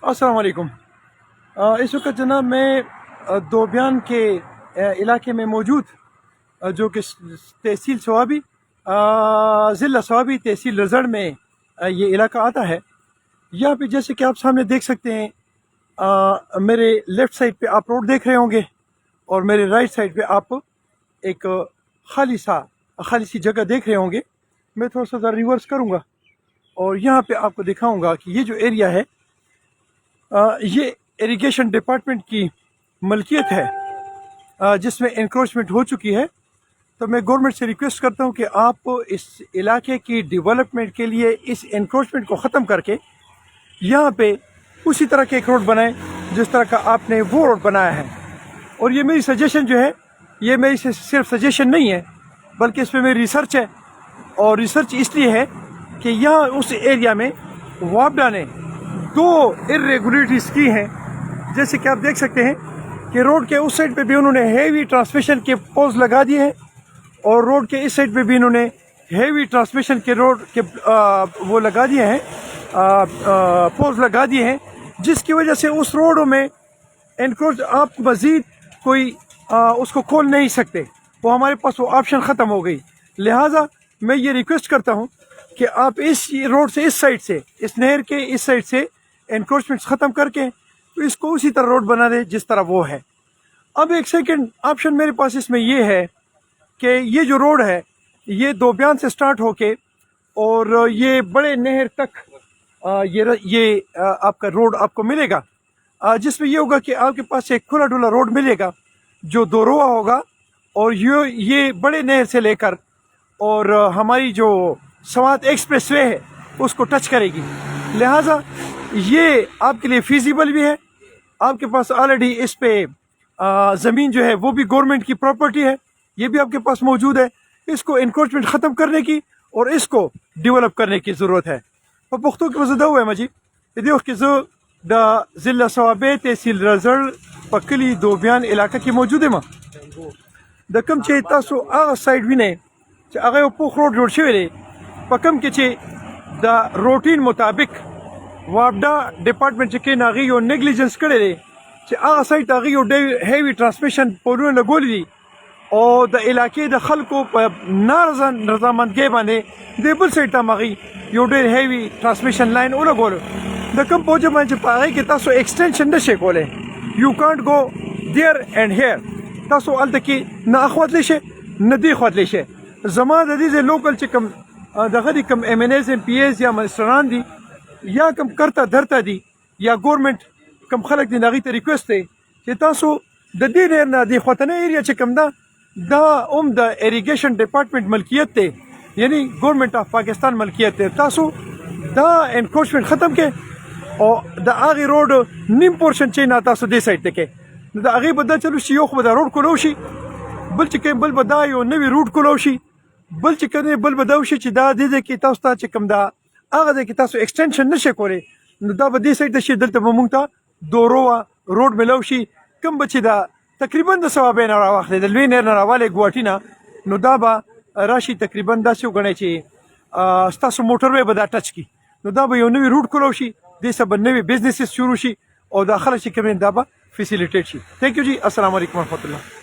अस्सलाम वालेकुम। इस वक्त जनाब मैं दोबियान के इलाके में मौजूद, जो कि तहसील सवाबी, ज़िला सवाबी, तहसील रज़ड़ में ये इलाका आता है। यहाँ पे जैसे कि आप सामने देख सकते हैं, मेरे लेफ़्ट साइड पे आप रोड देख रहे होंगे और मेरे राइट साइड पे आप एक खाली सी जगह देख रहे होंगे। मैं थोड़ा सा रिवर्स करूँगा और यहाँ पे आपको दिखाऊँगा कि ये जो एरिया है, ये इरिगेशन डिपार्टमेंट की मलकियत है, जिसमें इंक्रोचमेंट हो चुकी है। तो मैं गवर्नमेंट से रिक्वेस्ट करता हूँ कि आप इस इलाके की डेवलपमेंट के लिए इस इंक्रोचमेंट को ख़त्म करके यहाँ पे उसी तरह के एक रोड बनाएं जिस तरह का आपने वो रोड बनाया है। और ये मेरी सजेशन जो है, ये मेरी सिर्फ सजेशन नहीं है, बल्कि इस पर मेरी रिसर्च है। और रिसर्च इसलिए है कि यहाँ उस एरिया में वापडा ने 2 इरेगुलरिटीज़ की हैं। जैसे कि आप देख सकते हैं कि रोड के उस साइड पे भी उन्होंने हेवी ट्रांसमिशन के पोल्स लगा दिए हैं और रोड के इस साइड पे भी इन्होंने हेवी ट्रांसमिशन के रोड के वो लगा दिए हैं, पोल्स लगा दिए हैं, जिसकी वजह से उस रोड में एनक्रोच आप मज़ीद कोई उसको खोल नहीं सकते। वो हमारे पास वो ऑप्शन ख़त्म हो गई। लिहाजा मैं ये रिक्वेस्ट करता हूँ कि आप इस रोड से, इस साइड से, इस नहर के इस साइड से एनक्रोचमेंट ख़त्म करके इसको उसी तरह रोड बना दे जिस तरह वो है। अब एक सेकंड ऑप्शन मेरे पास इसमें ये है कि ये जो रोड है, ये दोबियान से स्टार्ट होके और ये बड़े नहर तक ये आपका रोड आपको मिलेगा, जिसमें ये होगा कि आपके पास एक खुला डुला रोड मिलेगा जो 2 रोआ होगा और ये बड़े नहर से लेकर और हमारी जो स्वात एक्सप्रेस वे है उसको टच करेगी। लिहाजा ये आपके लिए फिजिबल भी है। आपके पास ऑलरेडी इस पे ज़मीन जो है वो भी गवर्नमेंट की प्रॉपर्टी है, ये भी आपके पास मौजूद है। इसको इंक्रोचमेंट ख़त्म करने की और इसको डेवलप करने की ज़रूरत है। तो पुख्तों की वजह हुआ है मजी देखो कि जो द ज़िला सवाबे तहसील रज़ड़ पकली दोबियान इलाका की मौजूद है। द कम चे तासो आगा साइड भी ने अगर पोख रोड जोड़ शे पकम के चे द रूटीन मुताबिक वापडा डिपार्टमेंट के नागी यो नेग्लिजेंस करे चे आगा साइड आगी यो हेवी ट्रांसमिशन पोलून लगोली और द इलाके द खलको रजामंदगी बाने देबल साइड तामागी यो हेवी ट्रांसमिशन लाइन ओला गोलो द कम पोजे मंच पागे के तासो एक्सटेंशन नशे कोले। You can't go there and here, तासो अल तकी ना अखवत लेशे नदी खवत लेशे। जमा ददी से लोकल चिकम दगदी कम MNAs MPAs या मिनिस्टरान दी या कम करता धरता दी या गवर्नमेंट कम खलक दी नागी ते रिक्वेस्ट है कि तासो द दी नेर ना दी खवतने एरिया चिकम दा द इरिगेशन डिपार्टमेंट मलकियत थे, यानी गवर्नमेंट ऑफ पाकिस्तान मलकियत है। तासो द एनक्रोचमेंट ख़त्म के और द आगे रोड निम पोर्शन चे ना तासो दे साइड तक द आगे बदा चलो शी योख बदा रोड कोलोशी बल चिके बल बदा यो नवी रूट कोलोशी बल चिकने बल बदावशी ची दा दे कि तासो ता चिकम दा आगे दे कि तासो एक्सटेंशन नशे कोले न दा बदी साइड द शी दलते बमुंगता 2 रोआ रोड मिलावशी कम बची दा तकरीबन 200 बेन रावाखले द लुई नेर रावाले गुवाटीना नो दा बा राशि तकरीबन 10 गणे ची स्तासो मोटरवे बदा टच की नो दा बा यो नवी रूट कोलोशी दे सब नवी बिजनेसेस शुरू शी और दाखिल शी कमें दा बा फैसिलिटेट शी। थैंक यू जी। अस्सलाम वालेकुम व रहमतुल्लाह।